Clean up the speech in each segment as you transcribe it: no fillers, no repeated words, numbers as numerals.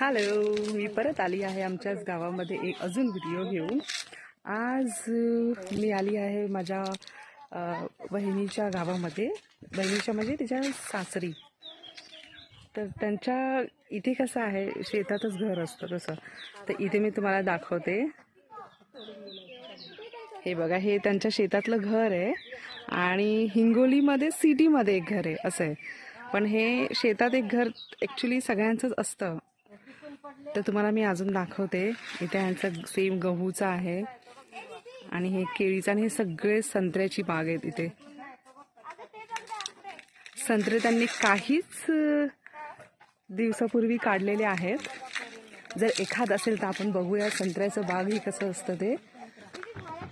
Hello, मी परत आली आहे आमच्याच गावामध्ये एक अजून व्हिडिओ घेऊन. आज मी आली आहे माझ्या बहिणीच्या गावामध्ये. बहिणीच्या म्हणजे तिच्या सासरी. तर त्यांच्या इथे कसं आहे, शेतातच घर असतं तसं. तर इथे मी तुम्हाला दाखवते. हे बघा, हे त्यांच्या शेतातलं घर आहे आणि हिंगोलीमध्ये सिटीमध्ये एक घर आहे असं आहे. पण हे शेतात एक घर ॲक्च्युली सगळ्यांचंच असतं. तर तुम्हाला मी अजून दाखवते. इथे यांचं सेम गहूचं आहे आणि हे केळीचं आणि हे सगळे संत्र्याची बाग आहेत. इथे संत्रे त्यांनी काहीच दिवसापूर्वी काढलेले आहेत. जर एखाद असेल तर आपण बघूया संत्र्याचं बाग ही कसं असतं ते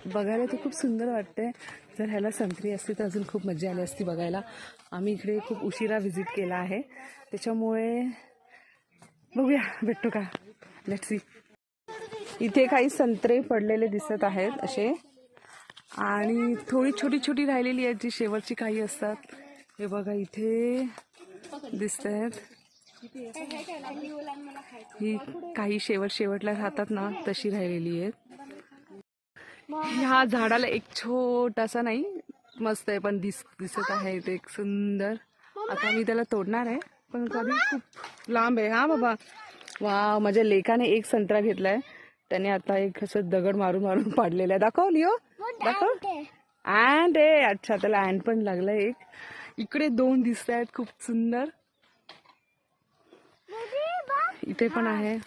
बघायला. ते खूप सुंदर वाटते. जर ह्याला संत्री असती तर अजून खूप मजा आली असती बघायला. आम्ही इकडे खूप उशिरा व्हिजिट केला आहे, त्याच्यामुळे बघूया भेटतो का. Let's see. इथे काही संत्रे पडलेले दिसत आहेत असे, आणि थोडी छोटी छोटी राहिलेली आहेत जी शेवटची काही असतात. हे बघा इथे दिसत आहेत. ही काही शेवटला राहतात ना, तशी राहिलेली आहेत. ह्या झाडाला एक छोटासा नाही मस्त आहे पण दिसत आहे ते एक सुंदर. आता मी त्याला तोडणार आहे पण कधी खूप लांब आहे. हा बाबा, वा, माझ्या लेकाने एक संत्रा घेतलाय. त्याने आता एक असं दगड मारून मारून पाडलेला आहे. दाखव लिओ, दाखव. अँड आहे. अच्छा, त्याला अँड पण लागलाय एक. इकडे दोन दिसत आहेत खूप सुंदर. इथे पण आहे.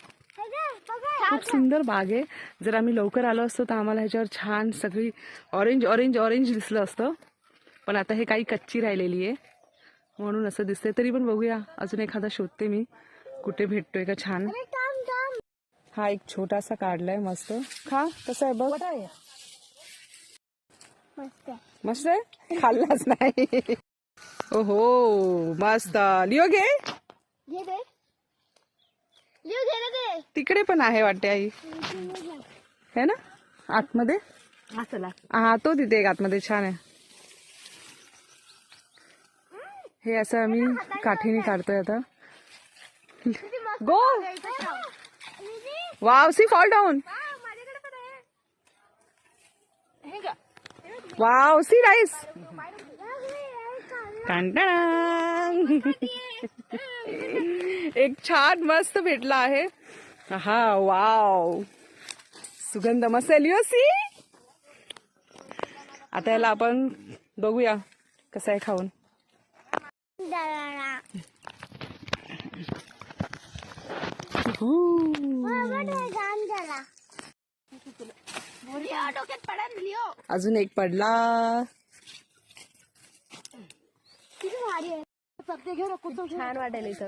खूप सुंदर बाग आहे. जर आम्ही लवकर आलो असतो तर आम्हाला ह्याच्यावर छान सगळी ऑरेंज ऑरेंज ऑरेंज दिसलं असतं. पण आता हे काही कच्ची राहिलेली आहे म्हणून असं दिसतंय. तरी पण बघूया, अजून एखादा शोधते मी कुठे भेटतोय का छान. हा एक छोटासा काढलाय मस्त. खा, कसा आहे बघ. मस्त आहे. खाल्लाच नाही. ओहो, मस्त. लिओ घे. तिकडे पण आहे वाटते आई, है ना आतमध्ये. हा, तो तिथे एक आतमध्ये छान आहे. हे असं आम्ही काठीने काढतोय आता. Go, wow, see fall down. Wow, see nice. एक छान मस्त भेटला आहे. हा, वाव, सुगंध मस्त लिओ. सी, आता याला आपण बघूया कसं आहे खाऊन. अजून एक पडला. छान वाटेल इथं.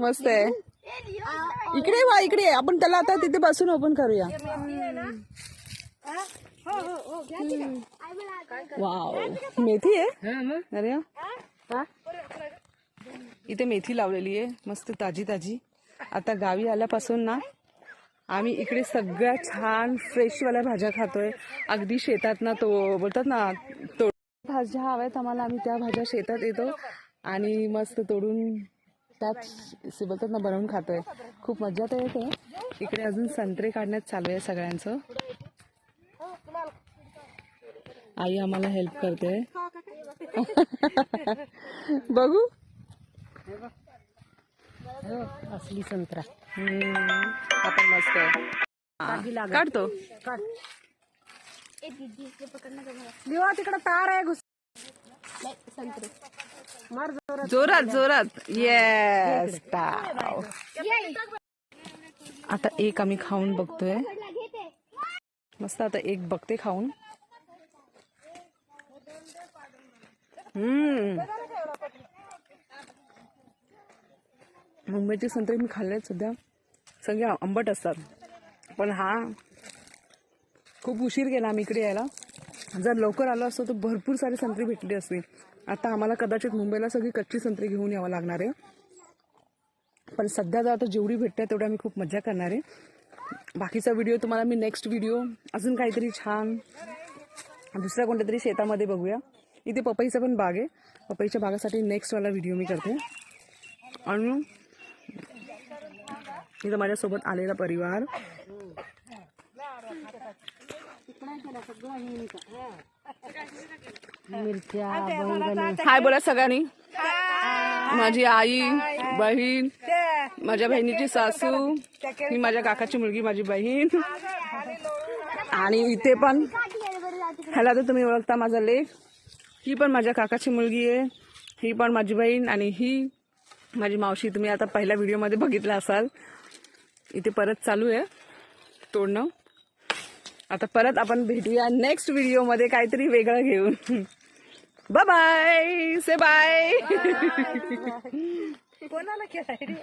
मस्त आहे. इकडे वा, इकडे आपण त्याला आता तिथे बसून ओपन करूया. वाव, मेथी आहे. अरे इथे मेथी लावलेली आहे मस्त ताजी ताजी. आता गावी आल्यापासून ना आम्ही इकडे सगळ्या छान फ्रेशवाल्या भाज्या खातोय. अगदी शेतात ना, तो बोलतात ना, तोड भाज्या हव्यात आम्हाला, आम्ही त्या भाज्या शेतात येतो आणि मस्त तोडून त्यात बोलतात ना बनवून खातोय. खूप मजा तर येते. इकडे अजून संत्रे काढण्यात चालू आहे सगळ्यांचं. आई आम्हाला हेल्प करते. बघू, असली संत्रा आपण मस्त आहे. काढतो. तिकडे तार आहे. जोरात जोरात. येस. आता एक आम्ही खाऊन बघतोय मस्त. आता एक बघते खाऊन. मुंबईचे संत्रे मी खाल्लेत सध्या, सगळे आंबट असतात. पण हा खूप उशीर गेला आम्ही इकडे यायला. जर लवकर आलो असतो तर भरपूर सारे संत्री भेटली असती. आता आम्हाला कदाचित मुंबईला सगळी कच्ची संत्री घेऊन यावं लागणार आहे. पण सध्या जर आता जेवढी भेटते तेवढी आम्ही खूप मजा करणार आहे. बाकीचा व्हिडिओ तुम्हाला मी नेक्स्ट व्हिडिओ अजून काहीतरी छान दुसऱ्या कोणत्या तरी शेतामध्ये बघूया. इथे पपईचा पण बाग आहे. पपईच्या बागासाठी नेक्स्टवाला व्हिडिओ मी करते. आणि इथं माझ्यासोबत आलेला परिवार. हाय बोला सगळ्यांनी. माझी आई, बहीण, माझ्या बहिणीची सासू, ही माझ्या काकाची मुलगी, माझी बहीण. आणि इथे पण ह्याला तर तुम्ही ओळखता, माझा लेक. ही पण माझ्या काकाची मुलगी आहे, ही पण माझी बहीण, आणि ही माझी मावशी. तुम्ही आता पहिल्या व्हिडिओमध्ये बघितलं असाल. इथे परत चालू आहे तोडणं. आता परत आपण भेटूया नेक्स्ट व्हिडिओमध्ये काहीतरी वेगळं घेऊन. बाय बाय, से बाय. कोणाला केलं